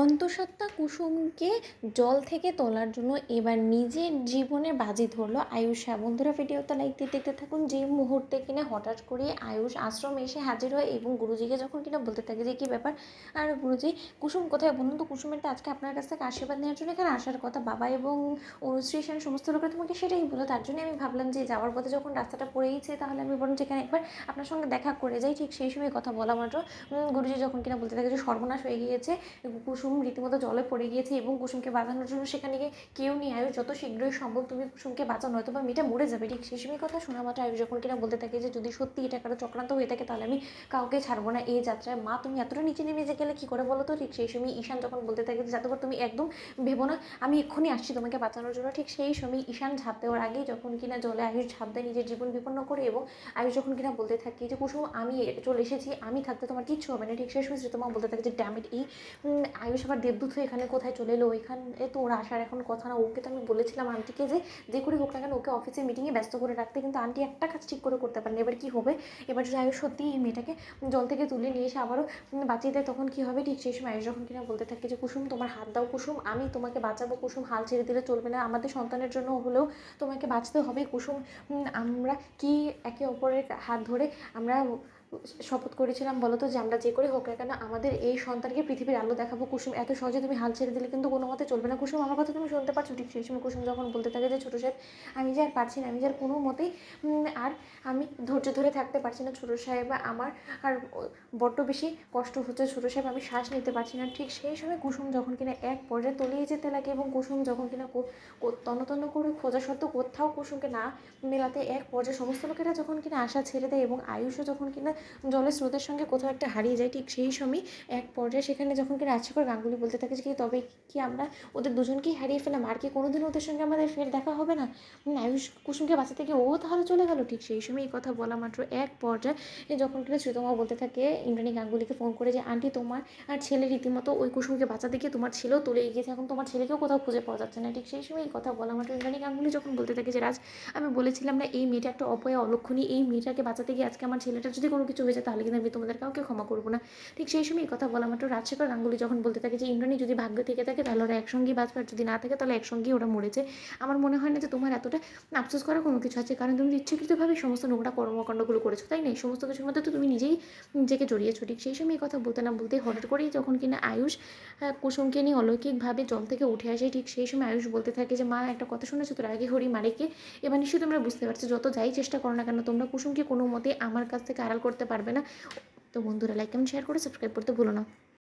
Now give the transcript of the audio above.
অন্তঃসত্ত্বা কুসুমকে জল থেকে তোলার জন্য এবার নিজের জীবনে বাজি ধরলো আয়ুষা। বন্ধুরা, ভিডিওতে লাইক দিয়ে দেখতে থাকুন। যে মুহূর্তে কিনা হঠাৎ করে আয়ুষ আশ্রমে এসে হাজির হয় এবং গুরুজিকে যখন কিনা বলতে থাকে যে কী ব্যাপার, আর গুরুজি কুসুম কোথায় বলুন তো, কুসুমের তো আজকে আপনার কাছ থেকে আশীর্বাদ নেওয়ার জন্য এখানে আসার কথা, বাবা এবং অনুশ্রী সেন সমস্ত লোকেরা তোমাকে সেটাই বলো। তার জন্য আমি ভাবলাম যে যাওয়ার পথে যখন রাস্তাটা পড়েইছে তাহলে আমি বরং যেখানে একবার আপনার সঙ্গে দেখা করে যাই। ঠিক সেই সময় কথা বলা মাত্র গুরুজি যখন কিনা বলতে থাকে যে সর্বনাশ হয়ে গিয়েছে, কুসুম রীতিমতো জলে পড়ে গিয়েছে এবং কুসুমকে বাঁচানোর জন্য সেখানে গিয়ে কেউ নেই। আয়ুষ, যত শীঘ্রই সম্ভব তুমি কুসুমকে বাঁচানো, হয়তো বা মেয়েটা মরে যাবে। ঠিক সেই সময় কথা শোনা মাত্র আয়ুষ যখন কিনা বলতে থাকে যে যদি সত্যি এটা কারো চক্রান্ত হয়ে থাকে তাহলে আমি কাউকে ছাড়বো না এই যাত্রায়। মা, তুমি এতটা নিচে নেমে যে গেলে কী করে বলো তো। ঠিক সেই সময় ঈশান যখন বলতে থাকে যে যাতে তুমি একদম ভেবো না, আমি এক্ষুনি আসছি তোমাকে বাঁচানোর জন্য। ঠিক সেই সময় ঈশান ঝাঁপ দেওয়ার আগেই যখন কিনা জলে আয়ুষ ঝাঁপ দেয় নিজের জীবন বিপন্ন করে, এবং আয়ুষ যখন কিনা বলতে থাকে যে কুসুম আমি চলে এসেছি, আমি থাকতে তোমার কিচ্ছু হবে না। ঠিক সেই সময় শ্রীতমা বলতে থাকে যে ড্যামিট, এই আয়ুষ আবার দেবদূত হয়ে এখানে কোথায় চলে এলো, এখানে তো ওর আসার এখন কথা না। ওকে তো আমি বলেছিলাম আন্টিকে যে যে করে হোক না কেন ওকে অফিসে মিটিংয়ে ব্যস্ত করে রাখতে, কিন্তু আন্টি একটা কাজ ঠিক করে করতে পারেনি। এবার কী হবে, এবার যদি আয়ুষ সত্যি এই মেয়েটাকে জল থেকে তুলে নিয়ে এসে আবারও বাঁচিয়ে দেয় তখন কী হবে। ঠিক সেই সময় আয়ুষ যখন কিনা বলতে থাকে যে কুসুম তোমার হাত দাও, কুসুম আমি তোমাকে বাঁচাবো, কুসুম হাল ছেড়ে দিলে চলবে না, আমাদের সন্তানের জন্য হলেও তোমাকে বাঁচতে হবে কুসুম। আমরা কি একে অপরের হাত ধরে আমরা শপথ করেছিলাম বলো তো যে আমরা যে করে হোক না কেন আমাদের এই সন্তানকে পৃথিবীর আলো দেখাবো। কুসুম এত সহজে তুমি হাল ছেড়ে দিলে কিন্তু কোনো মতে চলবে না। কুসুম, আমার কথা তুমি শুনতে পারছো? ঠিক সেই সময় কুসুম যখন বলতে থাকে যে ছোটো সাহেব, আমি যে আর পারছি না, আমি যে আর কোনো মতেই আর আমি ধৈর্য ধরে থাকতে পারছি না ছোটো সাহেব, আমার আর বড্ড বেশি কষ্ট হচ্ছে ছোটো সাহেব, আমি শ্বাস নিতে পারছি না। ঠিক সেই সময় কুসুম যখন কিনা এক পর্যায়ে তলিয়ে যেতে লাগে এবং কুসুম যখন কিনা তন্ন তন্ন করে খোঁজা সত্ত্বেও কোথাও কুসুমকে না মেলাতে এক পর্যায়ে সমস্ত লোকেরা যখন কিনা আশা ছেড়ে দেয় এবং আয়ুষও যখন কিনা জলের স্রোতের সঙ্গে কোথাও একটা হারিয়ে যায়। ঠিক সেই সময় এক পর্যায়ে সেখানে যখন কিনা রাজশেখর গাঙ্গুলি বলতে থাকে যে কি তবে কি আমরা ওদের দুজনকেই হারিয়ে ফেলাম, আর কি কোনোদিন ওদের সঙ্গে আমাদের ফের দেখা হবে না। আয়ুষ কুসুমকে বাঁচাতে গিয়ে ও তাহলে চলে গেল। ঠিক সেই সময় এই কথা বলা মাত্র এক পর্যায়ে যখন কিনা শ্রীতমা বলতে থাকে ইন্দ্রাণী গাঙ্গুলিকে ফোন করে যে আন্টি তোমার আর ছেলে রীতিমতো ওই কুসুমকে বাঁচাতে গিয়ে তোমার ছেলেও তুলে গিয়েছে, এখন তোমার ছেলেকেও কোথাও খুঁজে পাওয়া যাচ্ছে না। ঠিক সেই সময় এই কথা বলা মাত্র ইন্দ্রাণী গাঙ্গুলি যখন বলতে থাকে যে রাজ, আমি বলেছিলাম না এই মেয়েটা একটা অপয়া অলক্ষণী, এই মেয়েটাকে বাঁচাতে গিয়ে আজকে আমার ছেলেটার যদি কোনো কিছু হয়ে যায় তাহলে কিন্তু আমি তোমাদের কাউকে ক্ষমা করবো না। ঠিক সেই সময় এই কথা বলা মাত্র রাজশেখর গাঙ্গুলি যখন বলতে থাকে যে ইন্দ্রাণী যদি ভাগ্য থেকে থাকে তাহলে ওরা একসঙ্গেই বাঁচবে, আর যদি না থাকে তাহলে একসঙ্গেই ওরা মরেছে। আমার মনে হয় না যে তোমার এতটা আফসোস করার কোনো কিছু আছে, কারণ তুমি ইচ্ছাকৃতভাবে সমস্ত নোংরা কর্মকাণ্ডগুলো করেছো, তাই না? এই সমস্ত কিছুর মধ্যে তো তুমি নিজেই নিজেকে জড়িয়েছো। ঠিক সেই সময় এই কথা বলতে না বলতেই হঠাৎ করেই যখন কিনা আয়ুষ কুসুমকে নিয়ে অলৌকিকভাবে জল থেকে উঠে আসে। ঠিক সেই সময় আয়ুষ বলতে থাকে যে মা, একটা কথা শুনেছো তোর আগে হরি মারেকে, এবার নিশ্চয়ই তোমরা বুঝতে পারছো যত যাই চেষ্টা করো না কেন তোমরা কুসুমকে কোনো মতে আমার কাছ থেকে আড়াল করতে পারবে না। তো বন্ধুরা, লাইক কমেন্ট শেয়ার করে সাবস্ক্রাইব করতে ভুলো না।